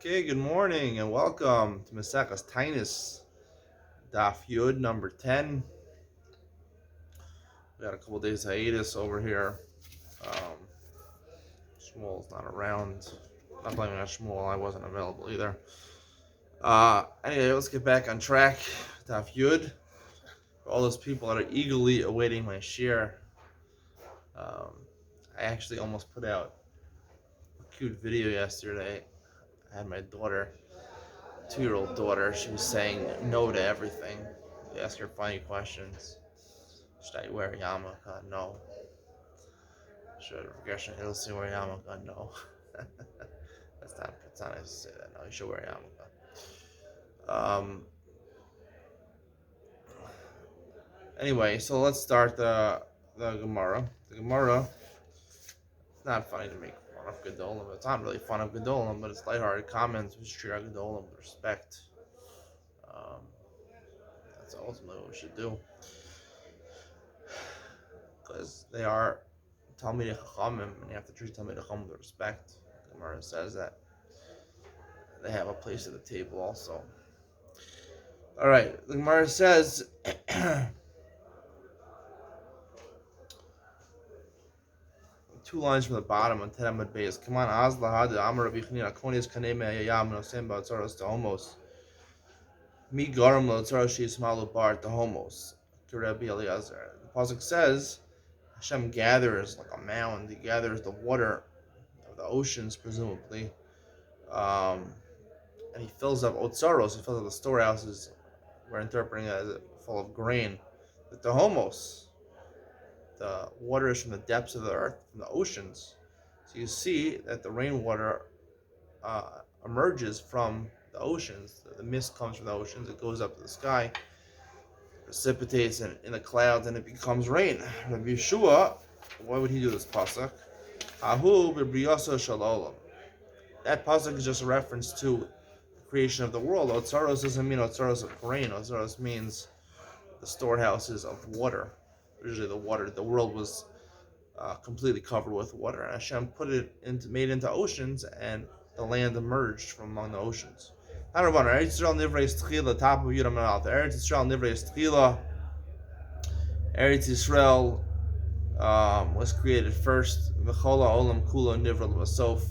Okay, good morning and welcome to Masekas Taanit, Daf Yud number 10. We got a couple days hiatus over here. Um, Shmuel's not around. Not blaming on Shmuel, I wasn't available either. Anyway, let's get back on track. Daf Yud. For all those people that are eagerly awaiting my share, um, I actually almost put out a cute video yesterday. I had my daughter, 2-year-old daughter, she was saying no to everything. You ask her funny questions. Should I wear a yarmulke? No. Should regression hills wear a yarmulke? No. That's not nice to say that. No, you should wear a yarmulke. Anyway, so let's start the Gemara. The Gemara. It's not funny to make fun of Gedolim. It's not really fun of Gedolim, but it's lighthearted comments which treat our Gedolim with respect. Um, that's ultimately what we should do, because they are Talmidei Chachamim, and you have to treat Talmidei Chachamim with respect. The Gemara says that they have a place at the table also. All right, the Gemara says, two lines from the bottom on Teramad Beis. Come on, Az Lahad Amar Rabichnina Konis Kaneme Ayam No Semba Tzaros to Homos. Mi Garam Lo Tzaros Shis Malu Bar to Homos. To Rabbi Eliezer. The pasuk says Hashem gathers like a mound. He gathers the water of the oceans, presumably, and he fills up Otzaros. He fills up the storehouses. We're interpreting it as full of grain. The homos, the water is from the depths of the earth, from the oceans. So you see that the rainwater emerges from the oceans. The mist comes from the oceans. It goes up to the sky, precipitates in the clouds, and it becomes rain. Rabbi Yeshua, why would he do this pasuk? Ahu b'briyaso shalolam. That pasuk is just a reference to the creation of the world. Otzaros doesn't mean Otzaros of grain. Otzaros means the storehouses of water. Usually, the world was completely covered with water, and Hashem made it into oceans, and the land emerged from among the oceans. Eretz Yisrael nivrei stchila, top of Yudam Alta. Eretz Yisrael nivrei stchila. Eretz Yisrael was created first. V'chola olam kulo nivra l'basof.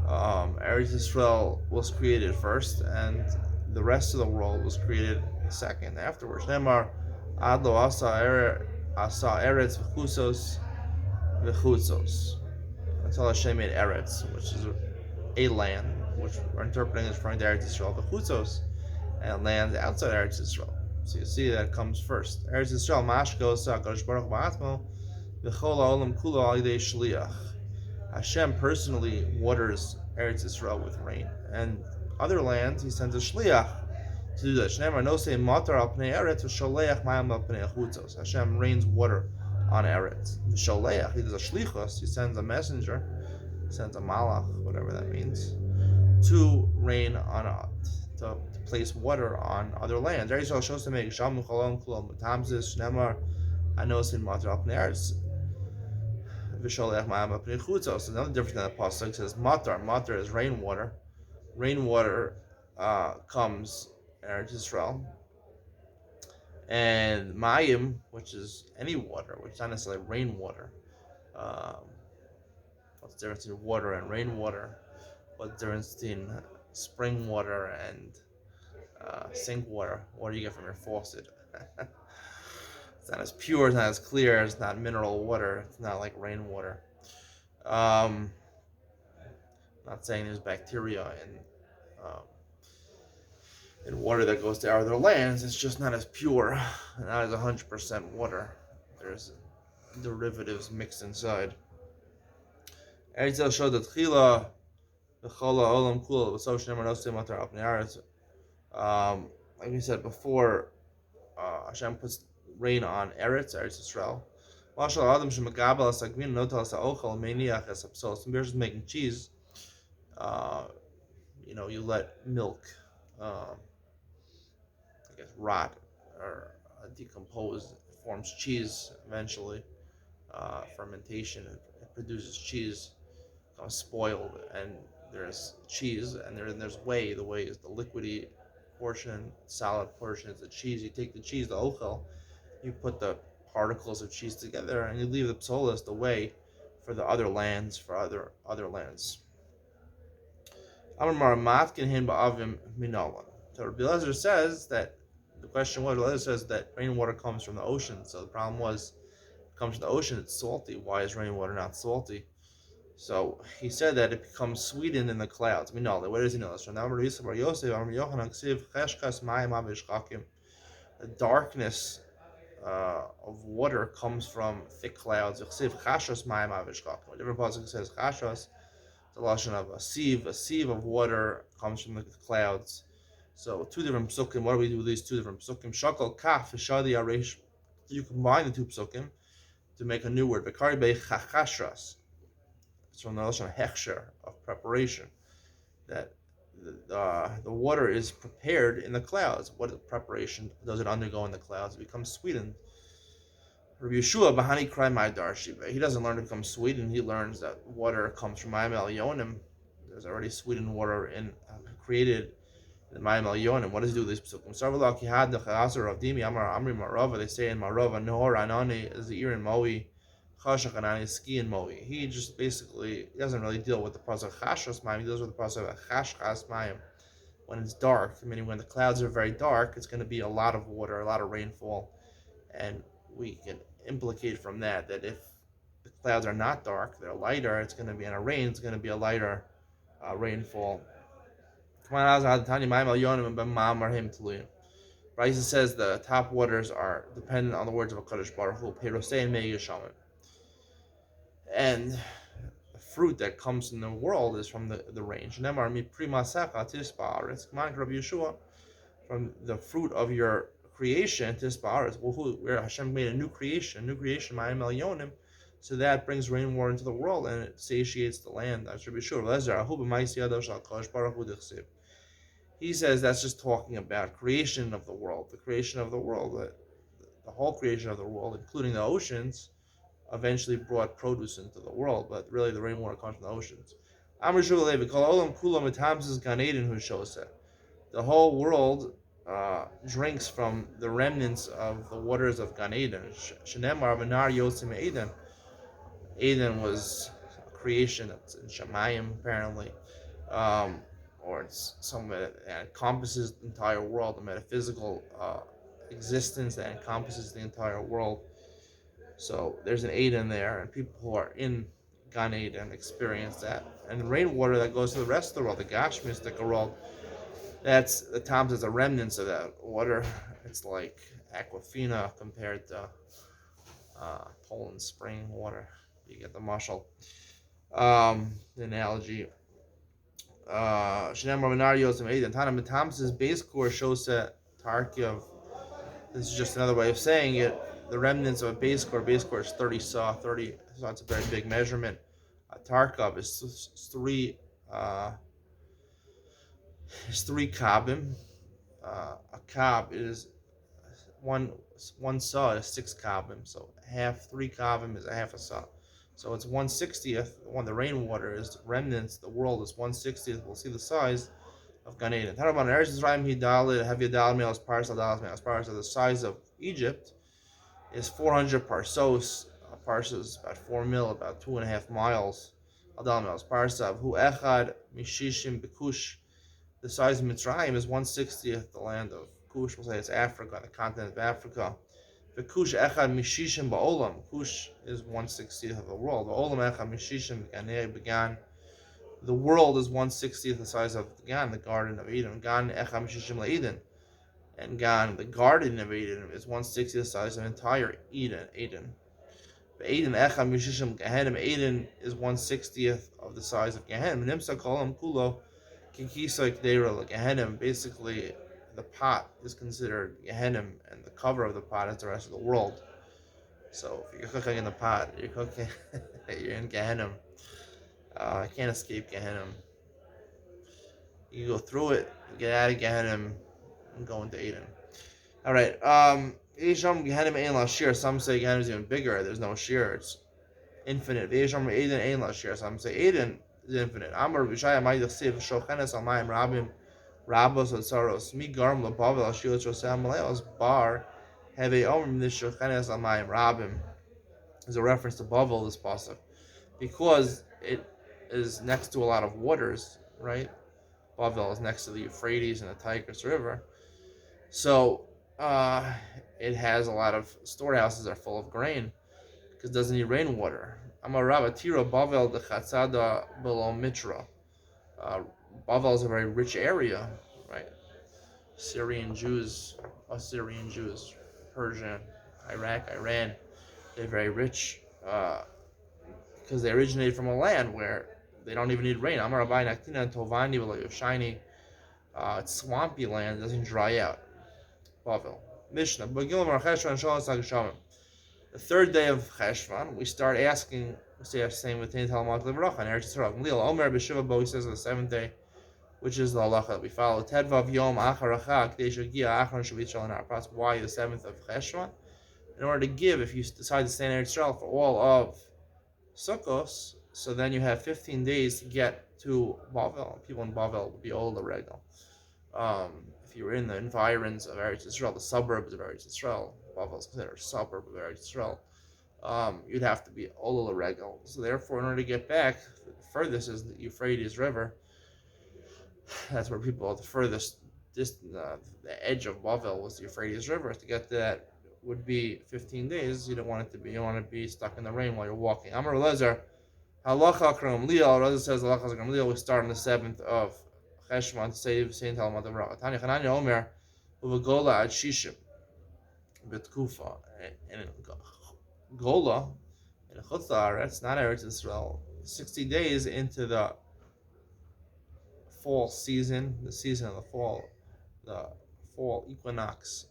Eretz Yisrael was created first, and the rest of the world was created second afterwards. Nemar adlo asa eretz v'chusos v'chusos. Until Hashem made Eretz, which is a land, which we're interpreting as referring to Eretz Yisrael, v'chusos, and land outside Eretz Yisrael. So you see that comes first. Eretz Yisrael mashkos HaKadosh Baruch ba'atmo v'chol ha'olam kulo al yidei shliach. Hashem personally waters Eretz Yisrael with rain, and other lands He sends a shliach to do that. Shneimar no say matar al pnei Eretz v'sholeach mayam al pnei chutzos. Hashem rains water on Eretz. V'sholeach, He does a shlichus. He sends a messenger, He sends a malach, whatever that means, to rain on to place water on other lands. Eretz Yisrael shows to make shalom cholon kulon mutamzis shneimar anos in matar al pnei Eretz. Visholech ma'am apnei chutzos. Another difference in that pasuk says matar. Matar is rainwater. Rainwater comes in Eretz Yisrael, and mayim, which is any water, which is not necessarily rainwater. Um, what's the difference between water and rainwater? What's the difference between spring water and sink water? Water you get from your faucet. It's not as pure, it's not as clear, it's not mineral water, it's not like rainwater. Um, not saying there's bacteria um, in water that goes to other lands, it's just not as pure, not as 100% water. There's derivatives mixed inside. Eretz showed that Chila, V'chola Olam Kula, V'sosh Nemer Nosei Matar Al Pnei Aretz. Like we said before, Hashem puts rain on Eretz Yisrael. Mashal Adam Shemagabel Asagvin Notal Sa'ochel Meiniach Esapsol. Some beers making cheese. You let milk, rot or decompose. It forms cheese eventually. Fermentation, it produces cheese, becomes spoiled, and there's cheese, and there's whey. The whey is the liquidy portion, solid portion is the cheese. You take the cheese, the ochel, you put the particles of cheese together, and you leave the psolas, the whey, for the other lands, for other lands. Amar matkin hin ba'avim minalan. So Rabbi Elazar says that the question was, Rabbi Elazar says that rainwater comes from the ocean. So the problem was, it comes from the ocean, it's salty. Why is rainwater not salty? So he said that it becomes sweetened in the clouds. Minal. What does he know? So now the darkness of water comes from thick clouds. Different pasuk says chashos. The lashon of a sieve. A sieve of water comes from the clouds. So two different psukim. What do we do with these two different psukim? Shakal kaf v'shadi aresh. You combine the two psukim to make a new word. V'kari be'chachashras. It's from the lashon of hechsher, of preparation. That the water is prepared in the clouds. What preparation does it undergo in the clouds? It becomes sweetened. Rabbi Yeshua Bahani Krai My Darshiva. He doesn't learn to become sweetened. He learns that water comes from Mayim Elyonim. There's already sweetened water created in Mayim Elyonim. What does he do with these psukim? Sarvalak Yihad Dechasar Rav Dimi Amar Amri Marava. They say in Marava Nehor Anani is the ear in Mowi. Chashach Anani is ski in Mowi. He just basically doesn't really deal with the pasuk of Chashas Mayim. He deals with the pasuk of Chashchas Mayim. When it's dark, meaning when the clouds are very dark, it's going to be a lot of water, a lot of rainfall, and we can implicate from that if the clouds are not dark, they're lighter, it's going to be, in a rain, it's going to be a lighter rainfall. Raisa says the top waters are dependent on the words of a Kadosh Baruch Hu, and the fruit that comes in the world is from the rain. From the fruit of your creation, where Hashem made a new creation, Ma'im Elyonim, so that brings rainwater into the world and it satiates the land. He says that's just talking about creation of the world, the whole creation of the world, including the oceans, eventually brought produce into the world, but really the rainwater comes from the oceans. The whole world drinks from the remnants of the waters of Gan Eden. Shenemar v'nar yosim Eden. Eden was a creation that's in Shemayim, apparently, or it's something that encompasses the entire world, a metaphysical existence that encompasses the entire world. So there's an Eden there, and people who are in Gan Eden experience that. And the rainwater that goes to the rest of the world, the Gashmistic world, that's the times as a remnants of that water. It's like Aquafina compared to Poland spring water. You get the mashal. The analogy. Shnei Marvinarios and Eden. Tana Matam's base core shows that Tarkiv. This is just another way of saying it. The remnants of a base core is 30 saw. 30 so that's a very big measurement. Tarkov is three kabim. A kab is one saw is 6 kabim. So half 3 kabim is a half a saw. So it's 1/60th. When the rainwater is remnants, the world is 1/60th. We'll see the size of Gan Eden. The size of Egypt is 400 parsos. Parsos is about 4 mil, about 2.5 miles. Hu echad mishishim bekush. The size of Mitzrayim is 1/60th. The land of Kush, we'll say it's Africa, the continent of Africa. Kush echad mishishim ba'olam. Kush is 1/60th of the world. Ba'olam echad mishishim began. The world is 1/60th the size of Gan, the Garden of Eden. Gan echad mishishim la'Eden. And Gan, the Garden of Eden, is 1/60th the size of entire Eden. Eden echad mishishim Gehenim. Eden is 1/60th of the size of Gehenim. Nimsa kolam kulo kikisa k'deira Gehenim. Basically, the pot is considered Gehenim, and the cover of the pot is the rest of the world. So if you're cooking in the pot, you're in Gehenim. You can't escape Gehenim. You go through it, get out of Gehenim, and go into Eden. All right. Some say Gehenim is even bigger. There's no shear. It's infinite. Some say Eden is infinite. Amar Vishaya Ma'idach Siv Shochenes Almayim Rabim Rabos Otsaros Mi Garm Labavel Shilat Shosam Maleos Bar Have a Omrim This Shochenes Almayim Rabim is a reference to Bavel, this pasuk, because it is next to a lot of waters, right? Bavel is next to the Euphrates and the Tigris River. So it has a lot of storehouses that are full of grain because it doesn't need rainwater. Amar Rabba Tira Bavel the Chatzada below Mitra. Bavel is a very rich area, right? Assyrian Jews, Persia, Iraq, Iran, they're very rich because they originated from a land where they don't even need rain. Amar Rabbi Naktina Tovani Yoshini. It's swampy land, it doesn't dry out. Bavel. Mishnah. The third day of Cheshvan, we start asking, we say saying with Talmud Livracha and Eretz Yisrael. Lil Omer B'Shiva Bo, he says on the seventh day, which is the halacha that we follow. Tedvav Yom Acharacha K'dei Shagia Achron Shavit Shalanar. That's why the seventh of Cheshvan. In order to give, if you decide to stay in Eretz Yisrael for all of Sukkos, so then you have 15 days to get to Bavel. People in Bavel will be all the regal. If you were in the environs of Eretz Yisrael, the suburbs of Eretz Yisrael, Bavel is considered a suburb of Eretz Yisrael, you'd have to be Olul Regel. So therefore, in order to get back, the furthest is the Euphrates River. That's where people, the furthest distance, the edge of Bavel was the Euphrates River. To get to that would be 15 days. You don't want it to be. You don't want to be stuck in the rain while you're walking. Amar Lezer, Halacha Kram Liel. Lezer says Halacha Kram Liel. We start on the 7th of Cheshvan to say Saint Talmud of Rav. Tanya Chananya Omer Uvagola at Shishim Betkufa and Gola in Chutz La'aretz, not Eretz Yisrael. 60 days into the fall season, the season of the fall equinox.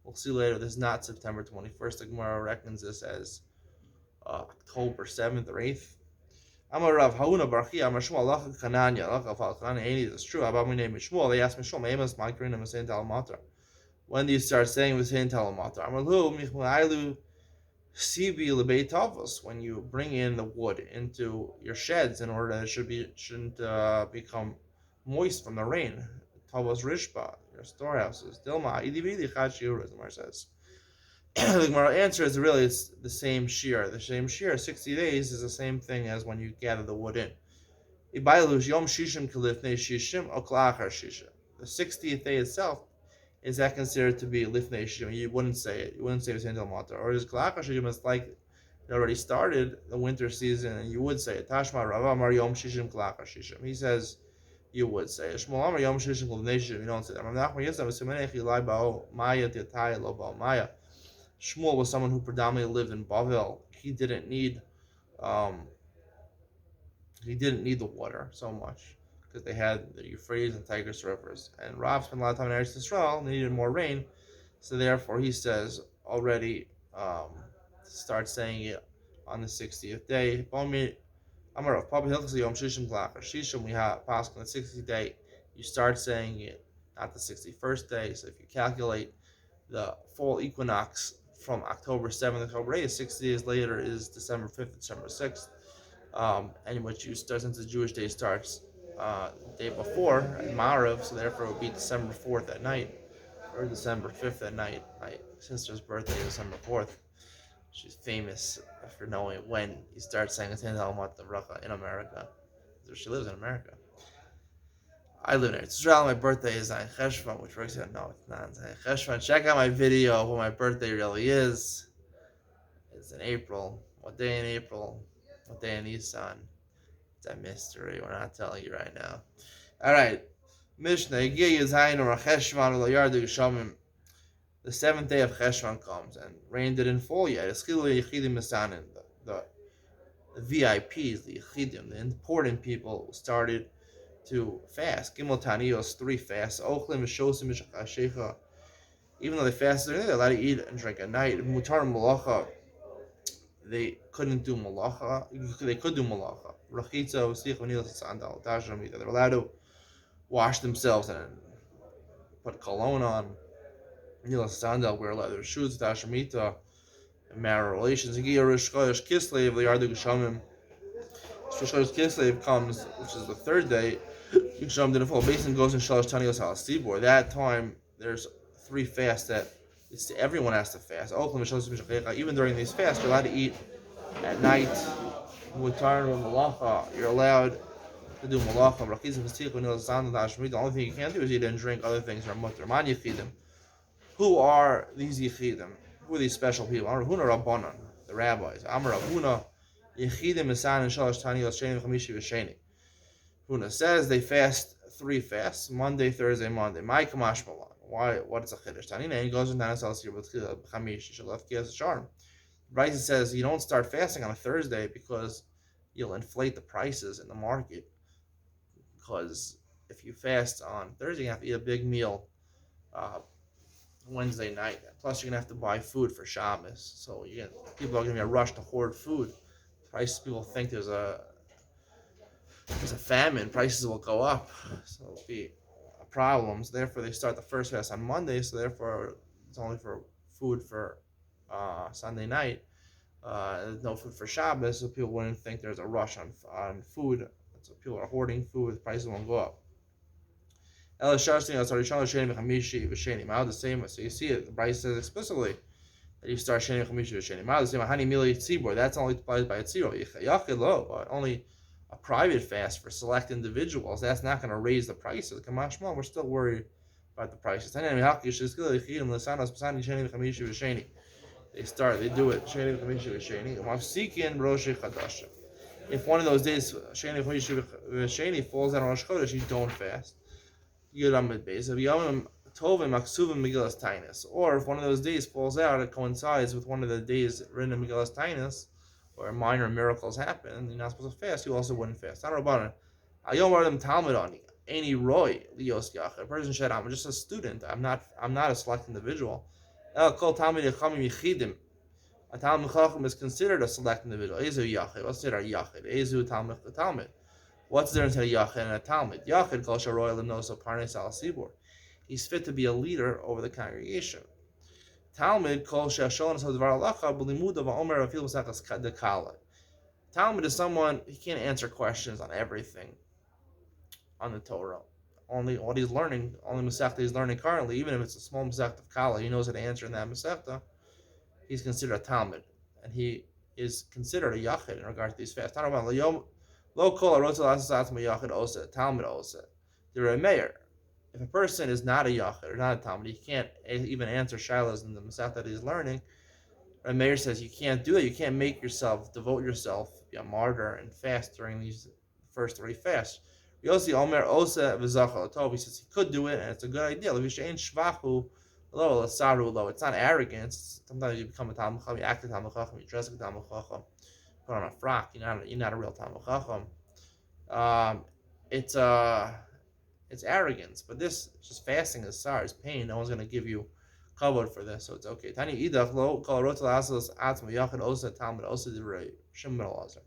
We'll see later. This is not September 21st. The Gemara reckons this as October 7th or 8th. Amar Rav Hauna Barchi Amar Shmuel Lacha Kananya Lacha Fal Kananya. It's true. About my name is Shmuel. They asked me Shmuel Meimas Makrin and Masayin Talamatra. When do you start saying Masayin Talamatra? Amar Lu Michmailu Sibi Lebei Tavos. When you bring in the wood into your sheds in order that it shouldn't become moist from the rain. Tavos Rishba, your storehouses. Dilma Idividi Chashiur, as the Gemara says. The Gemara answer is really it's the same shear. The same shear, 60 days, is the same thing as when you gather the wood in. The 60th day itself, is that considered to be lifnei shishim? You wouldn't say it. You wouldn't say it's until matar. Or is klachar shishim? It's like it already started the winter season, and you would say it. Tashma Rava Amar Yom Shishim klachar shishim. He says you would say it. Shmuel Amar Yom Shishim lifnei shishim. You don't say that. Rav Nachman Yitzchak v'simenei chilai ba'o maya titay lo ba'o maya. Shmuel was someone who predominantly lived in Bavel. He didn't need the water so much because they had the Euphrates and Tigris rivers. And Rav spent a lot of time in Eretz Yisrael and they needed more rain, so therefore he says already start saying it on the 60th day. Amar of Papa Hilchas Yom Shishim Klachar Shishim. We have passed on the 60th day. You start saying it not the 61st day. So if you calculate the fall equinox from October 7th to October 8th, 60 days later is December 5th, December 6th. And what you start, since the Jewish day starts the day before at Marav, so therefore it would be December 4th at night or December 5th at night. My sister's birthday is December 4th. She's famous for knowing when you start saying a Talmud Racha in America. She lives in America. I live in Eretz Yisrael. My birthday is on Cheshvan, which works out. No, it's not on Cheshvan. Check out my video of what my birthday really is. It's in April. What day in April? What day in Nisan? It's a mystery. We're not telling you right now. All right. Mishnah. The 7th day of Cheshvan comes, and rain didn't fall yet. The VIPs, the Yechidim, the important people, started to fast. Gimel Taniyos, 3 fasts. Even though they fasted, they're allowed to eat and drink at night. Mutar Malacha, they couldn't do Malacha. They could do Malacha. They're allowed to wash themselves and put cologne on. Nilas Sandal, wear leather shoes, Tashamita, and marital relations. Shalosh Kislev comes, which is the third day. Yisham did a full basin goes in Shalosh Tanios Al Sibor. That time there's three fasts that everyone has to fast. Even during these fasts, you're allowed to eat at night. You're allowed to do malacha. The only thing you can't do is eat and drink. Other things are mutter. Man yichidim. Who are these yichidim? Who are these special people? Amar Huna Rabbanan, the rabbis. Amar Huna yichidim isan and shalosh taniyos sheni v'chamishi v'sheni. Huna says they fast three fasts: Monday, Thursday, Monday. My kamash malan. Why? What is a chiddush? Tanina he goes with Nanas al Sir b'chamishi shalaf kias sharm. Bryce says you don't start fasting on a Thursday because you'll inflate the prices in the market. Because if you fast on Thursday, you have to eat a big meal Wednesday night. Plus, you're gonna have to buy food for Shabbos, so people are gonna be a rush to hoard food. Prices, people think there's a famine. Prices will go up, so it'll be problems. Therefore, they start the first fast on Monday. So therefore, it's only for food for Sunday night. No food for Shabbos, so people wouldn't think there's a rush on food. So people are hoarding food, the prices won't go up. The same, so you see it, the Bryce says explicitly that you start Sheni Chamishi Sheni. That's only applied by a tziro. But only a private fast for select individuals. That's not going to raise the prices. We're still worried about the prices. They do it Sheni Chamishi Sheni. If one of those days Sheni falls out on Rosh Chodesh, you don't fast. Or if one of those days falls out, it coincides with one of the days written in Megillas Tainus, where minor miracles happen, you're not supposed to fast, you also wouldn't fast. Any roy lios yachid. A person said, I'm just a student. I'm not a select individual. A Talmud Chacham is considered a select individual. Ezu Yachid. What's it? Our Yachid. Ezu Talmud the Talmud. What's the difference between a Yachid and a Talmud? Yachid kol sharoy lemnoso parnes al sibur. He's fit to be a leader over the congregation. Talmud kol shashon sadvar alacha b'limud of omer afil b'sachas dekala. Talmud is someone he can't answer questions on everything on the Torah. Only what he's learning, only Masechta he's learning currently, even if it's a small Masechta of Kala, he knows how to answer in that Masechta. He's considered a Talmud, and he is considered a Yachid in regard to these fasts. Talmud osa. They're a mayor. If a person is not a Yachid or not a Talmud, he can't even answer shilas in the Masech that he's learning. A mayor says you can't do that. You can't devote yourself, be a martyr, and fast during these first three fasts. Yosi Omer osa v'zachal tov. He says he could do it, and it's a good idea. It's not arrogance. Sometimes you become a Talmud Chacham, you act a Talmud Chacham, you dress like a Talmud Chacham, put on a frock. You're not a real Talmud Chacham. It's arrogance. But this just fasting is sorry, it's pain. No one's going to give you kavod for this, so it's okay. Tani idach lo kol rotel asas atzma yachid osa Talmud osa divrei Shimon Elazar.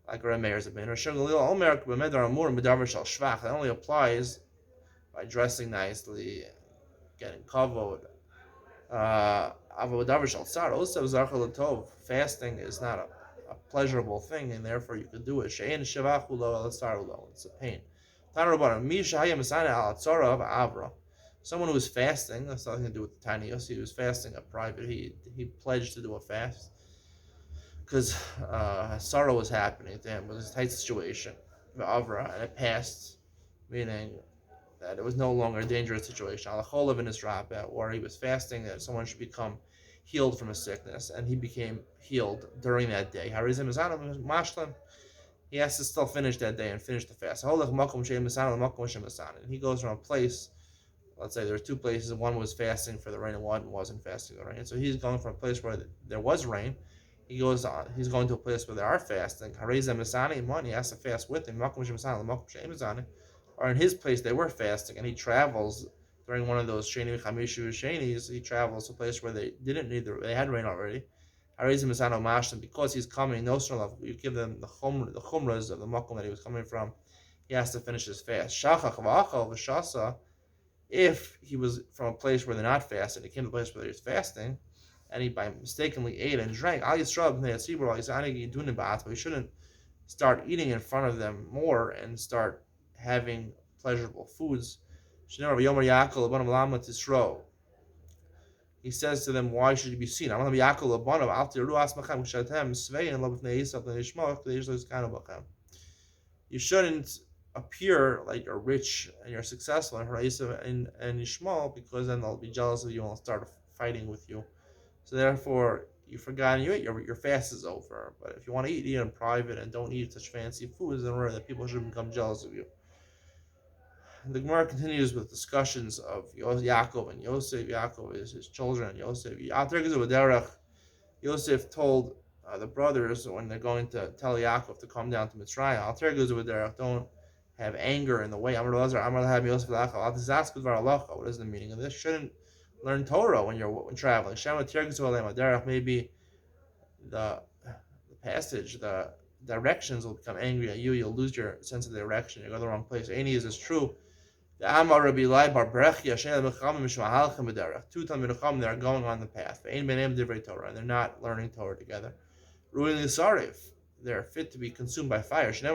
Like Reb Meir's opinion. That only applies by dressing nicely, getting kavod. Fasting is not a pleasurable thing, and therefore you could do it. It's a pain. Someone who was fasting, that's nothing to do with the tinios. He was fasting a private. He pledged to do a fast because sorrow was happening to him. It was a tight situation, and it passed, meaning that it was no longer a dangerous situation. Where he was fasting, that someone should become healed from a sickness, and he became healed during that day. He has to still finish that day and finish the fast. And he goes from a place, let's say there were two places, one was fasting for the rain and one wasn't fasting for the rain. So he's going from a place where there was rain, he's going to a place where there are fasting. He has to fast with him. Or in his place they were fasting, and he travels during one of those Sheni Chamishu Shenis. He travels to a place where they they had rain already. Because he's coming, you give them the chumras of the makom that he was coming from. He has to finish his fast. If he was from a place where they're not fasting, he came to a place where he's fasting, and he by mistakenly ate and drank, he shouldn't start eating in front of them more and start having pleasurable foods. He says to them, why should you be seen? You shouldn't appear like you're rich and you're successful and Yishmael, because then they'll be jealous of you and they'll start fighting with you. So therefore, you forgot and you ate, your fast is over. But if you want to eat in private and don't eat such fancy foods, then remember that people should become jealous of you. And the Gemara continues with discussions of Yaakov and Yosef. Yaakov is his children, and Yosef told the brothers when they're going to tell Yaakov to come down to Mitzrayim, don't have anger in the way. What is the meaning of this? Shouldn't learn Torah when traveling. Maybe the passage, the directions will become angry at you. You'll lose your sense of direction. You go the wrong place. Any is true. The Amar Rabbi Lai Bar Brechia two Talmid they are going on the path. And they're not learning Torah together. Ruining the Sarif, they're fit to be consumed by fire. They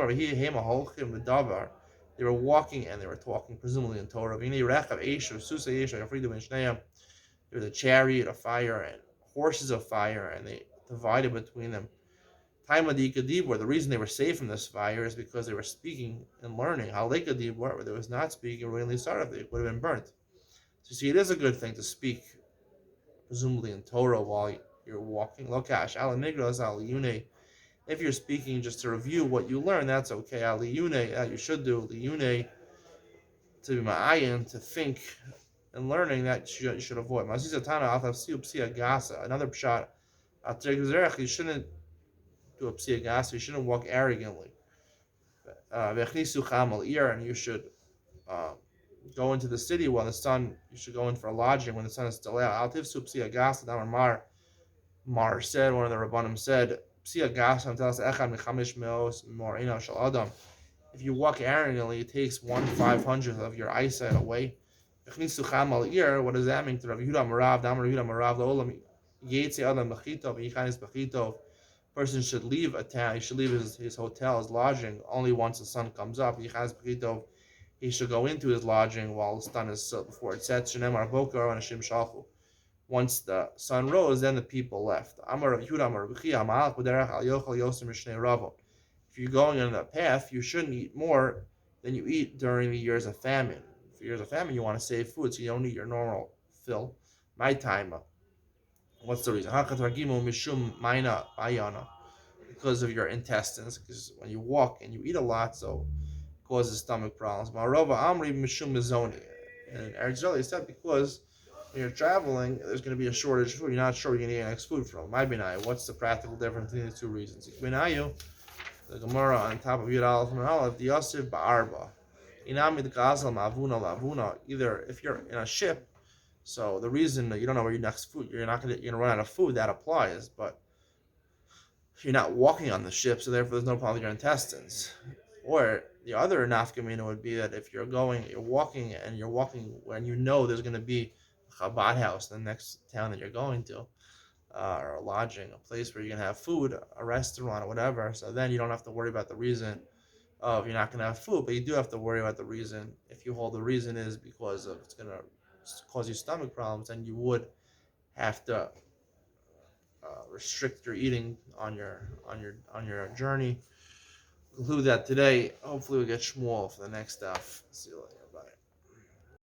were walking and they were talking, presumably in Torah. There was a chariot of fire and horses of fire, and they divided between them. Time of the Ikadibur, the reason they were saved from this fire is because they were speaking and learning. How Lekadibur, where there was not speaking, really started, they would have been burnt. So you see, it is a good thing to speak, presumably in Torah, while you're walking. Lokash, Alanigras, Aliyune. If you're speaking just to review what you learned, that's okay. Aliyune, that you should do. Aliyune, to be ma'ayin, to think and learning, that you should avoid. Another shot. You shouldn't do a psia gas. You shouldn't walk arrogantly. And you should go into the city while the sun. You should go in for a lodging when the sun is still out. Mar said, one of the Rabbanim said, if you walk arrogantly, it takes 1/500th of your eyesight away. What does that mean? To Rav Yehuda Marav, person should leave a town, he should leave his hotel, his lodging, only once the sun comes up. He should go into his lodging while the sun is before it sets. Once the sun rose, then the people left. If you're going on that path, you shouldn't eat more than you eat during the years of famine. For years of famine, you want to save food, so you don't eat your normal fill. My time. What's the reason? Because of your intestines. Because when you walk and you eat a lot, so it causes stomach problems. And Erzeli said because when you're traveling, there's going to be a shortage of food. You're not sure you're going to get next food from. What's the practical difference between the two reasons? The Gemara on top of Yud Aleph and Aleph, the Yosef Ba'arba. Either if you're in a ship, so the reason that you don't know where your next food, you're gonna run out of food, that applies, but you're not walking on the ship, so therefore there's no problem with your intestines. Or the other nafkamina would be that if you're walking when you know there's going to be a Chabad house in the next town that you're going to, or a lodging, a place where you're going to have food, a restaurant or whatever, so then you don't have to worry about the reason of you're not going to have food, but you do have to worry about the reason. If you hold the reason is because of it's going to cause you stomach problems, then you would have to restrict your eating on your journey. Conclude that today. Hopefully we get Shmuel for the next stuff. See you later.